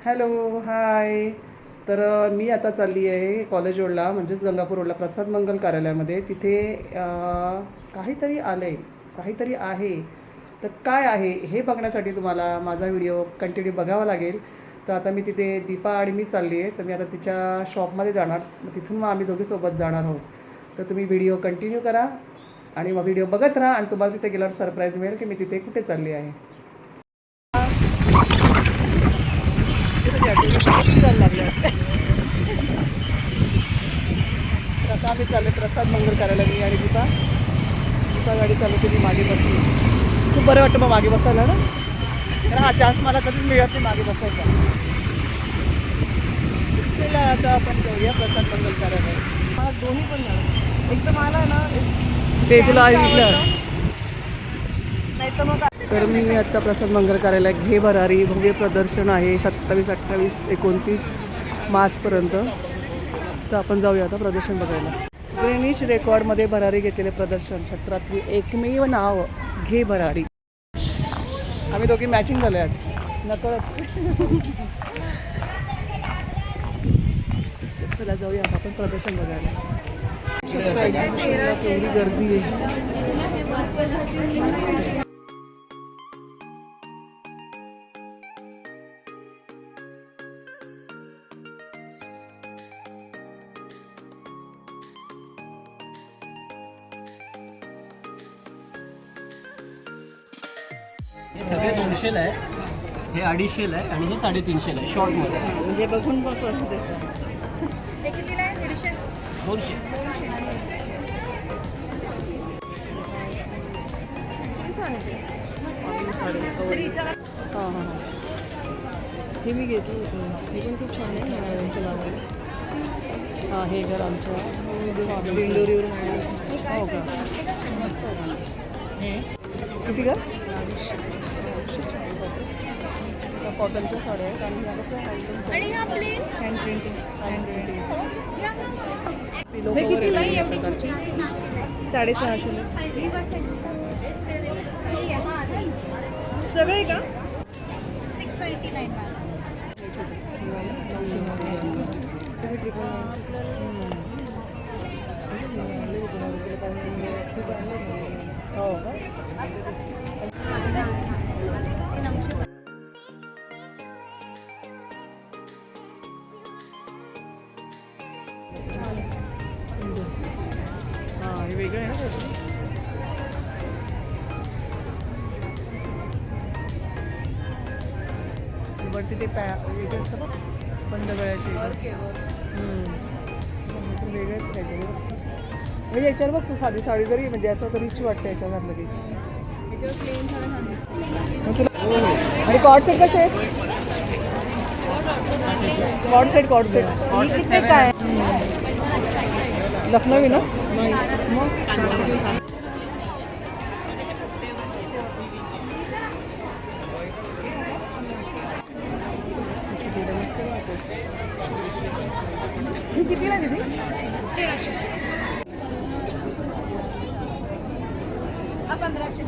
Hello, हाय. तर मी आता चालली आहे कॉलेज रोडला म्हणजेच गंगापूर रोडला प्रसाद मंगल कार्यालयामध्ये. तिथे काहीतरी आलं आहे, काहीतरी आहे. तर काय आहे हे बघण्यासाठी तुम्हाला माझा व्हिडिओ कंटिन्यू बघावा लागेल. तर आता मी तिथे दीपा आणि मी चालली आहे. तर मी आता तिच्या शॉपमध्ये जाणार. मग तिथून मग आम्ही दोघे सोबत जाणार आहोत. तर तुम्ही व्हिडिओ कंटिन्यू करा आणि मग व्हिडिओ बघत राहा आणि तुम्हाला तिथे गेल्यावर सरप्राईज मिळेल की मी तिथे कुठे चालली आहे. जायला लागले आता आम्ही चालले प्रसाद मंगल करायला. मी आणि दीपा दीपा गाडी चालवते, मी मागे बसली. खूप बरं वाटतं मग मागे बसायला ना, कारण हा चान्स मला कधीच मिळत नाही मागे बसायचा. चला आता आपण जाऊया प्रसाद मंगल करायला. मला दोन्ही पण झालं एकदम मला ना ते तुला ऐकलं नाही तर मग. तर मी आत्ता प्रसाद मंगल कार्यालय घे भरारी भव्य प्रदर्शन आहे 27, 28, 29 मार्चपर्यंत. तर आपण जाऊया आता प्रदर्शन बघायला. ग्रीनिच रेकॉर्डमध्ये भरारी घेतलेले प्रदर्शन, क्षेत्रातली एकमेव नाव घे भरारी. आम्ही दोघी मॅचिंग झालो आज नकळत. चला जाऊया आता आपण प्रदर्शन बघायला. एवढी गर्दी आहे. हे सगळे 200ला आहे, हे 250ला आहे आणि हे 350ला आहे शॉर्टमध्ये. म्हणजे बघून बघ 200. हां हां हे मी घेतली होती. हे पण खूप छान आहे यांचं लावायला. हां हे घर आमच्या दिंडोरीवरून आणलं. हो का, किती का? कॉटनच्या साड्या आहेत आणि हँड प्रिंटिंग. हे कितीला आहे? 650. सगळे का? 699 सगळे ट्रिपल. हो का? हां हे वेगळं आहे ना. वरती ते वेगळे असतं बघ, बंद गळ्याचे वेगळंच काहीतरी. म्हणजे याच्यावर बघ तू साधी साडी जरी म्हणजे असं तर रिच वाटतं याच्यावर घातलं की. आणि कॉर्ड सेट कसे आहेत? कॉर्ड सेट काय लखनवी ना? मग ही कितीला आहे दीदी? 1500.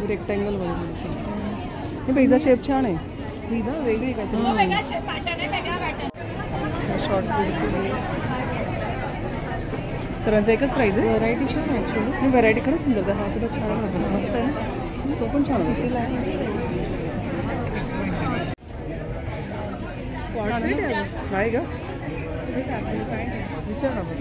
रेक्टँगल मध्ये हे पिझ्झा शेप छान आहे. पिझ्झा वेगळी काय शॉर्ट सर्वांचा एकच प्राईज आहे. व्हरायटी छान आहे ॲक्च्युली. व्हरायटी खरंच सुंदर. हा सुद्धा छान आहे, मस्त आहे ना. तो पण छान आहे. काय ग विचार ना बघ.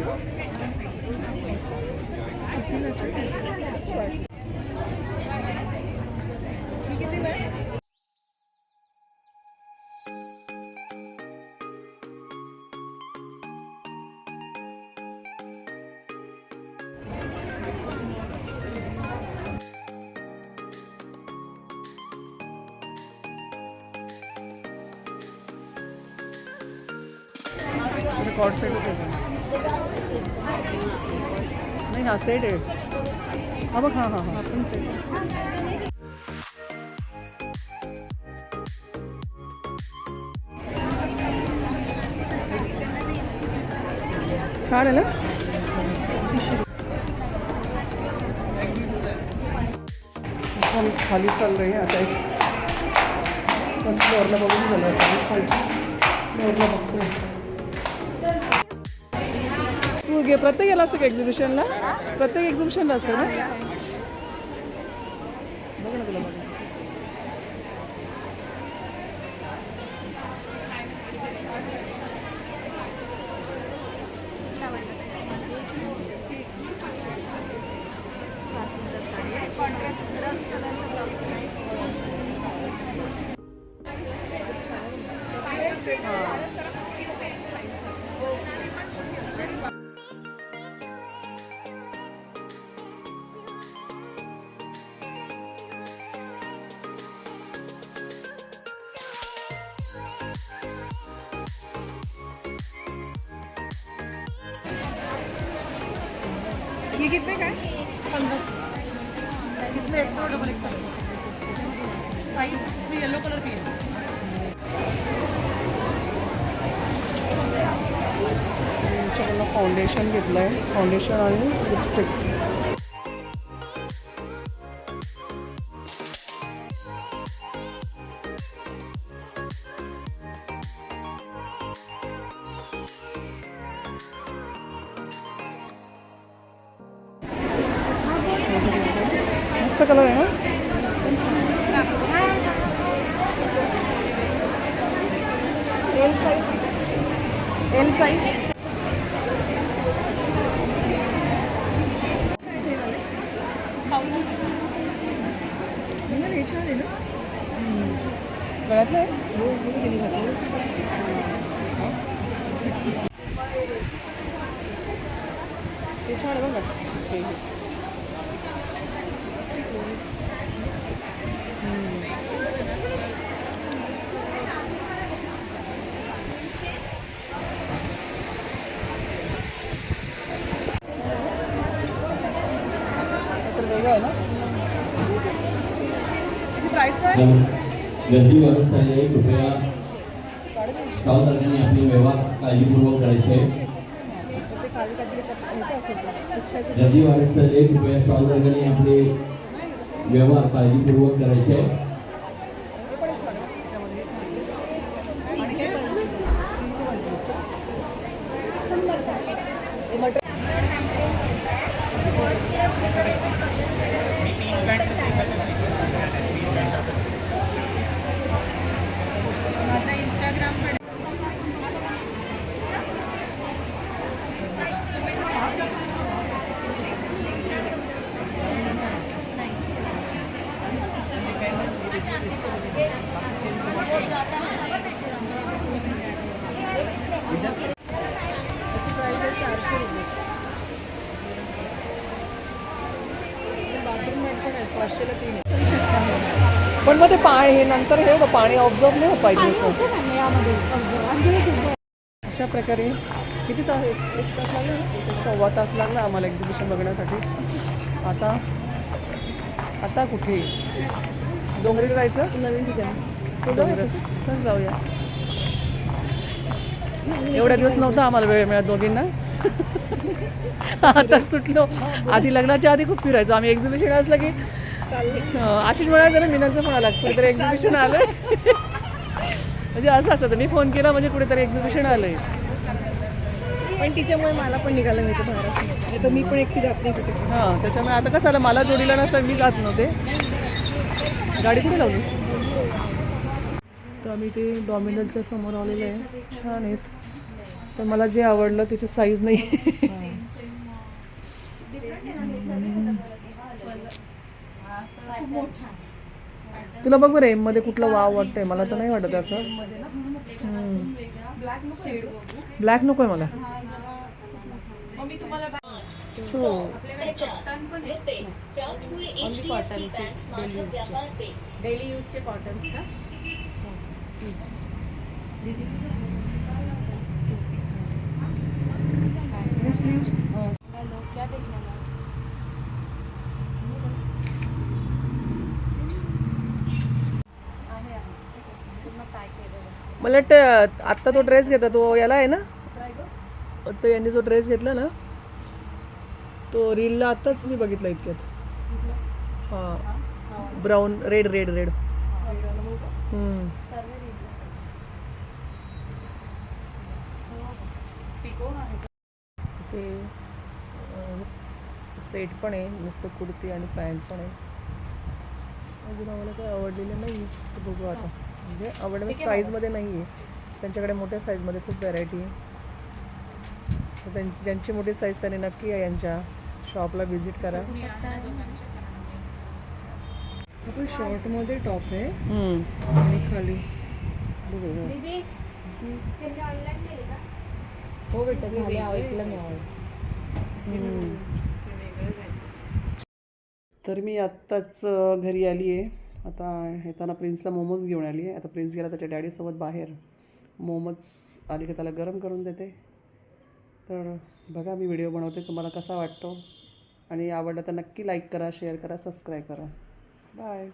कॉर्ड सेट होते नाही. हा सेट आहे. हा बघ. हां हां हां पण सेट छान आहे ना. खाली चाललं आहे आता. एक मस्त वरला बघून झालं खाली. वरनं बघतोय. तू प्रत्येक याला असतं का एक्झिबिशनला? प्रत्येक एक्झिबिशनला असतं ना? बघ ना तुला बघ. ये कितने का है? 15। इसमें extra double extra size yellow colour की है. मला फाउंडेशन घेतलं आहे. फाउंडेशन आणि लिपस्टिक. मस्त कलर आहे ना. L size. L size. हे छान आहे ना. गळ्यातलं आहे. हे छान आहे बघा. आहे ना. प्राइस काय? गर्दीवरून चालले कृपया स्टॉल धारकांनी आपले व्यवहार काळजीपूर्वक करायचे. गर्दी वाढत चालले कृपया स्टॉल धारकांनी आपले व्यवहार काळजीपूर्वक करायचे. पण मग ते पाणी हे नंतर हे होतं पाणी ऑब्झर्व नाही पाहिजे असं. अशा प्रकारे किती तास? एक तास लागला ना. 1.25 तास लागला आम्हाला एक्झिबिशन बघण्यासाठी. आता कुठे डोंगरीला जायचं? नवीन ठिकाण. चल जाऊया. एवढ्या दिवस नव्हता आम्हाला वेळ मिळत दोघींना. आता सुटलो. आधी लग्नाच्या आधी खूप फिरायचो आम्ही. एक्झिबिशन असलं की आशिष म्हणायचं ना मीनाचं पण आला कुठेतरी एक्झिबिशन आलंय. म्हणजे असं असायचं मी फोन केला म्हणजे कुठेतरी एक्झिबिशन आलंय. पण तिच्यामुळे मला पण निघायला मिळतं बाहेर. तर मी पण एकटी जात नाही कुठे. हां त्याच्यामुळे आता कसं आलं मला जोडीला नसतं मी जात नव्हते. गाडी कुठे लावली? तर आम्ही ते डॉमिनोजच्या समोर आलेलं आहे. छान आहेत पण मला जे आवडलं तिथे साईज नाही. तुला बघ बरं एम मध्ये कुठलं वाव वाटतंय? मला तर नाही वाटत असं. ब्लॅक नको आहे मला. सो डेली यूजचे कॉटन्स का? मला वाटतं आत्ता तो ड्रेस घेतला तो याला आहे ना. तो यांनी जो ड्रेस घेतला ना तो रीलला आत्ताच मी बघितला इतक्यात. हां ब्राऊन रेड. ते सेट पण आहे, नुसतं कुर्ती आणि पॅन्ट पण आहे. अजून आम्हाला काही आवडलेलं नाही, तर बघू आता. म्हणजे आवडलं साईजमध्ये नाही आहे, त्यांच्याकडे मोठ्या साईजमध्ये खूप व्हरायटी आहे. तर ज्यांची मोठी साईज त्यांनी नक्की या यांच्या शॉपला व्हिजिट करा. आपण शॉर्टमध्ये टॉप आहे आणि खाली हो बेटा झाले, ऐकलं मी आवाज. तर मी आत्ताच घरी आली आहे. आता येताना प्रिन्सला मोमोज घेऊन आली आहे. आता प्रिन्स गेला त्याच्या डॅडीसोबत बाहेर. मोमोज आली की त्याला गरम करून देते. तर बघा मी व्हिडिओ बनवते, तुम्हाला कसा वाटतो आणि आवडला तर नक्की लाईक करा, शेअर करा, सबस्क्राईब करा. बाय.